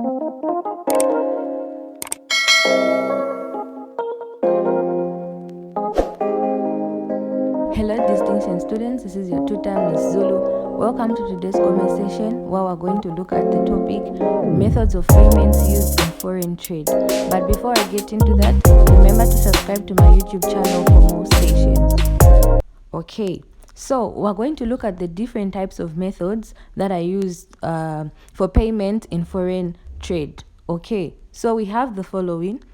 Hello distinction students, this is your tutor Miss Zulu. Welcome to today's conversation where we're going to look at the topic methods of payments used in foreign trade. But before I get into that, remember to subscribe to my YouTube channel for more sessions. Okay, so we're going to look at the different types of methods that are used for payment in foreign trade. Okay, so we have the following.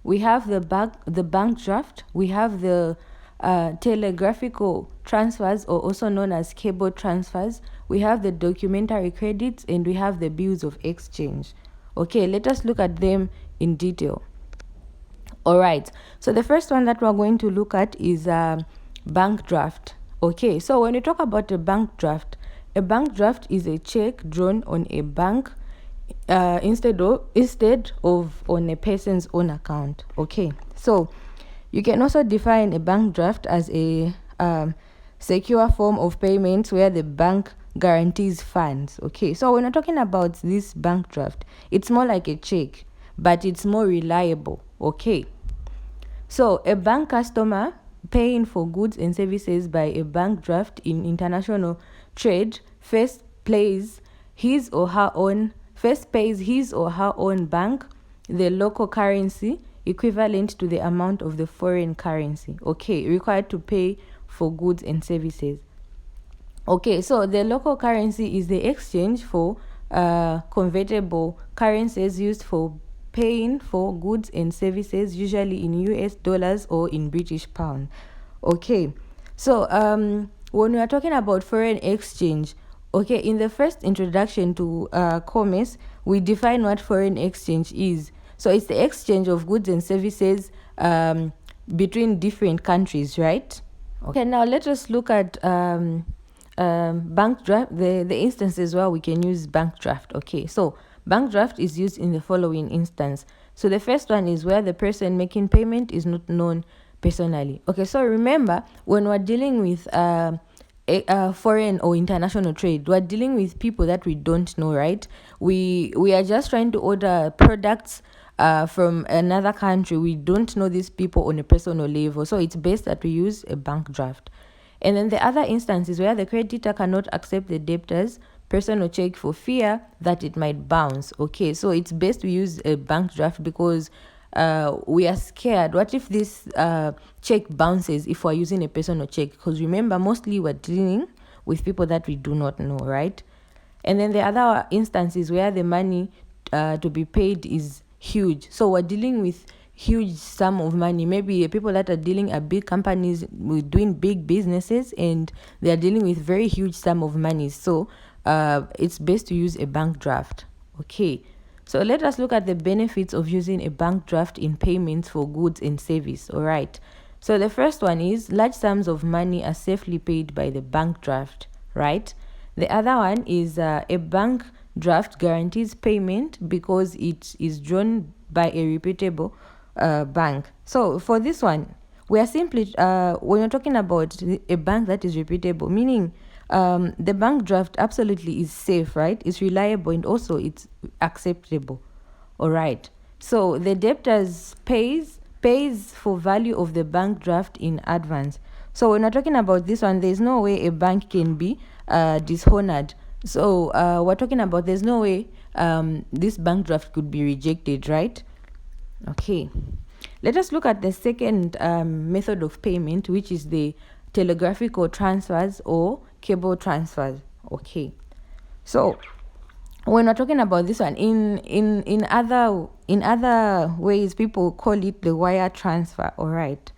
We have the bank draft. We have the telegraphical transfers, or also known as cable transfers. We have the documentary credits, and we have the bills of exchange. Okay, let us look at them in detail. All right, so the first one that we're going to look at is bank draft. Okay, so when we talk about a bank draft is a check drawn on a bank instead of on a person's own account. Okay, so you can also define a bank draft as a secure form of payment where the bank guarantees funds. Okay, so when we're talking about this bank draft, it's more like a check, but it's more reliable. Okay, so a bank customer paying for goods and services by a bank draft in international trade first pays his or her own bank the local currency equivalent to the amount of the foreign currency, okay, required to pay for goods and services. Okay, so the local currency is the exchange for convertible currencies used for paying for goods and services, usually in US dollars or in British pound. Okay, so when we are talking about foreign exchange, okay, in the first introduction to commerce, we define what foreign exchange is. So it's the exchange of goods and services between different countries, right? Okay, now let us look at bank draft, the instances where we can use bank draft. Okay, so bank draft is used in the following instance. So the first one is where the person making payment is not known personally. Okay, so remember, when we're dealing with foreign or international trade, we're dealing with people that we don't know, right? We are just trying to order products from another country. We don't know these people on a personal level, so it's best that we use a bank draft. And then the other instance is where the creditor cannot accept the debtor's personal check for fear that it might bounce. Okay, so it's best we use a bank draft because we are scared. What if this check bounces if we're using a personal check? Because remember, mostly we're dealing with people that we do not know, right? And then the other instance is where the money to be paid is huge. So we're dealing with huge sum of money. Maybe people that are dealing at big companies with doing big businesses, and they are dealing with very huge sum of money. So it's best to use a bank draft. Okay, so let us look at the benefits of using a bank draft in payments for goods and service. All right, so the first one is large sums of money are safely paid by the bank draft, right? The other one is a bank draft guarantees payment because it is drawn by a reputable bank. So for this one, we are simply when you're talking about a bank that is reputable, meaning the bank draft absolutely is safe, right? It's reliable and also it's acceptable. All right, so the debtors pays for value of the bank draft in advance. So when we're talking about this one, there's no way a bank can be dishonored. So we're talking about there's no way this bank draft could be rejected, right? Okay, let us look at the second method of payment, which is the telegraphical transfers or cable transfers. Okay, so when we're talking about this one, in other ways, people call it the wire transfer. All right,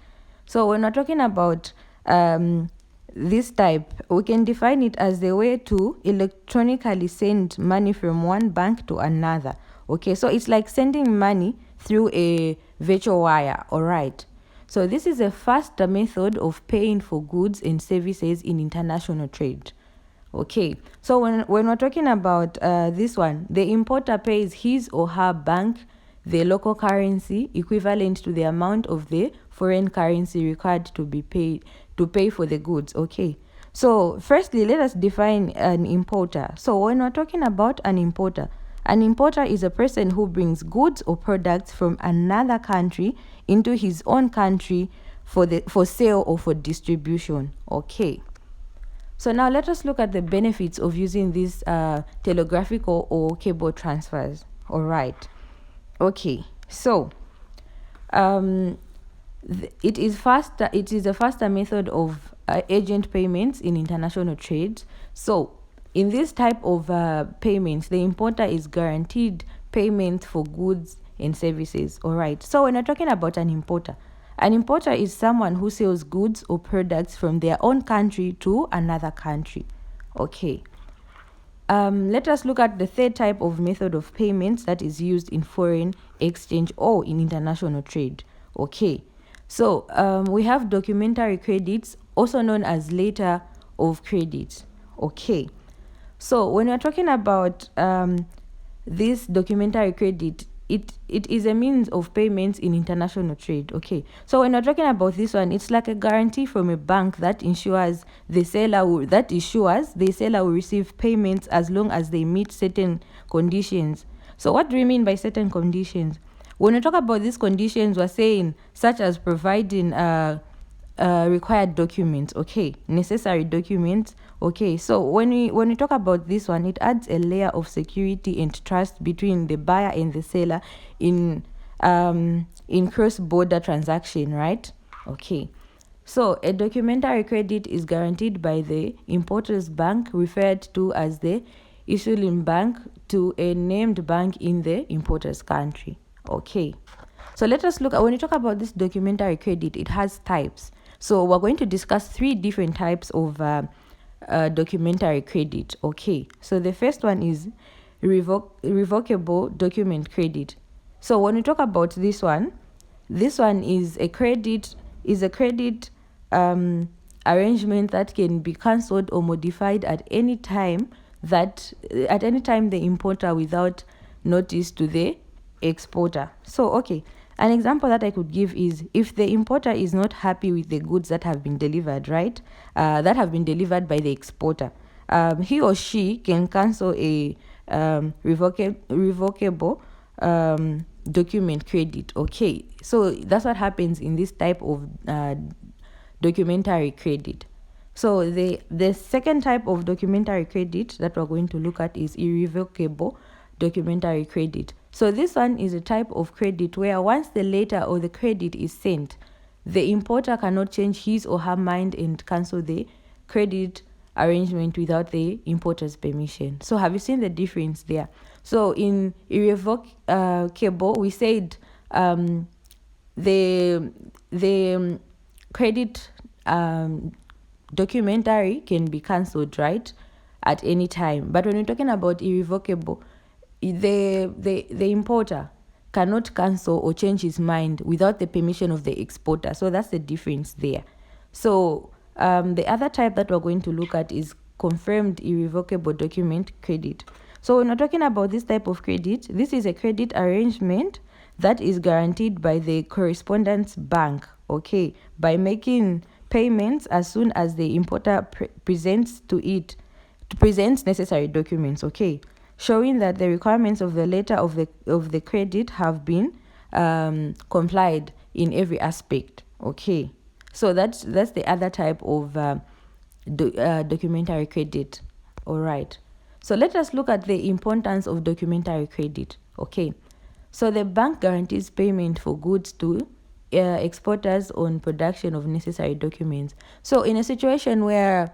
so when we're talking about this type, we can define it as the way to electronically send money from one bank to another. Okay, so it's like sending money through a virtual wire. All right, so this is a faster method of paying for goods and services in international trade. Okay, so when we're talking about this one, the importer pays his or her bank the local currency equivalent to the amount of the foreign currency required to be paid to pay for the goods. Okay, so firstly, let us define an importer. So when we're talking about an importer, An importer is a person who brings goods or products from another country into his own country for sale or for distribution. Okay. So now let us look at the benefits of using these telegraphical or cable transfers. All right. Okay. So it is faster. It is a faster method of agent payments in international trade. So in this type of payments, the importer is guaranteed payment for goods and services. All right. So when we're talking about an importer is someone who sells goods or products from their own country to another country. Okay. Let us look at the third type of method of payments that is used in foreign exchange or in international trade. Okay. So we have documentary credits, also known as letter of credit. Okay. So when we're talking about this documentary credit, it is a means of payments in international trade. Okay. So when we're talking about this one, it's like a guarantee from a bank that ensures the seller will receive payments as long as they meet certain conditions. So what do we mean by certain conditions? When we talk about these conditions, we're saying such as providing required documents, okay, necessary documents. Okay, so when we talk about this one, it adds a layer of security and trust between the buyer and the seller in cross-border transaction, right? Okay, so a documentary credit is guaranteed by the importer's bank, referred to as the issuing bank, to a named bank in the importer's country. Okay, so let us look at, when you talk about this documentary credit, it has types. So we're going to discuss 3 different types of documentary credit. Okay, so the first one is revocable document credit. So when we talk about this one is a credit arrangement that can be cancelled or modified at any time the importer without notice to the exporter. So okay, an example that I could give is if the importer is not happy with the goods that have been delivered, right? That have been delivered by the exporter, he or she can cancel a revocable document credit. Okay, so that's what happens in this type of documentary credit. So the second type of documentary credit that we're going to look at is irrevocable documentary credit. So this one is a type of credit where once the letter or the credit is sent, the importer cannot change his or her mind and cancel the credit arrangement without the importer's permission. So have you seen the difference there? So in irrevocable, we said the credit documentary can be cancelled, right, at any time. But when we're talking about irrevocable, the importer cannot cancel or change his mind without the permission of the exporter. So that's the difference there. So the other type that we're going to look at is confirmed irrevocable document credit. So when we're talking about this type of credit, this is a credit arrangement that is guaranteed by the correspondent bank, okay, by making payments as soon as the importer presents necessary documents, okay, showing that the requirements of the letter of the credit have been complied in every aspect. Okay, so that's the other type of documentary credit. All right, so let us look at the importance of documentary credit. Okay, so the bank guarantees payment for goods to exporters on production of necessary documents. So in a situation where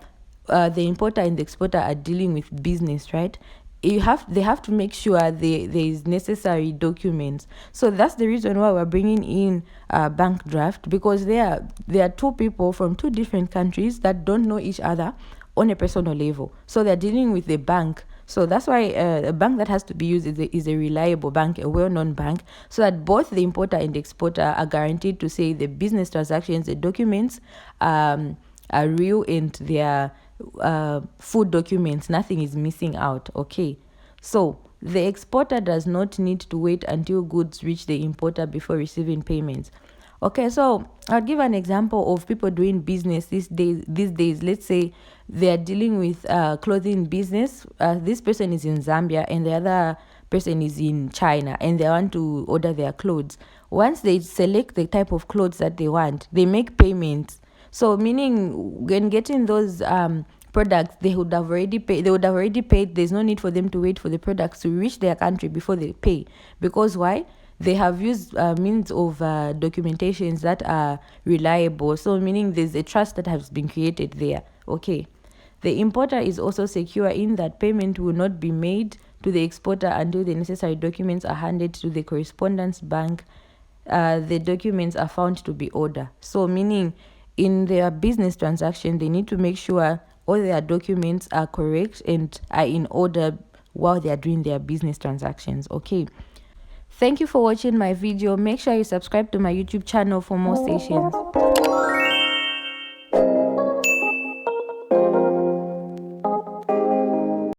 the importer and the exporter are dealing with business, right, they have to make sure there is necessary documents. So that's the reason why we're bringing in bank draft, because there are 2 people from 2 different countries that don't know each other on a personal level. So they're dealing with the bank. So that's why a bank that has to be used is a reliable bank, a well-known bank, so that both the importer and the exporter are guaranteed to say the business transactions, the documents are real, and their full documents, nothing is missing out. Okay, so the exporter does not need to wait until goods reach the importer before receiving payments. Okay, so I'll give an example of people doing business these days. Let's say they are dealing with clothing business. This person is in Zambia and the other person is in China and they want to order their clothes. Once they select the type of clothes that they want, they make payments. So meaning when getting those products, they would have already paid. They would have already paid. There's no need for them to wait for the products to reach their country before they pay. Because why? They have used means of documentations that are reliable. So meaning there's a trust that has been created there. Okay. The importer is also secure in that payment will not be made to the exporter until the necessary documents are handed to the correspondence bank. The documents are found to be order. So meaning in their business transaction, they need to make sure all their documents are correct and are in order while they are doing their business transactions. Okay. Thank you for watching my video. Make sure you subscribe to my YouTube channel for more sessions.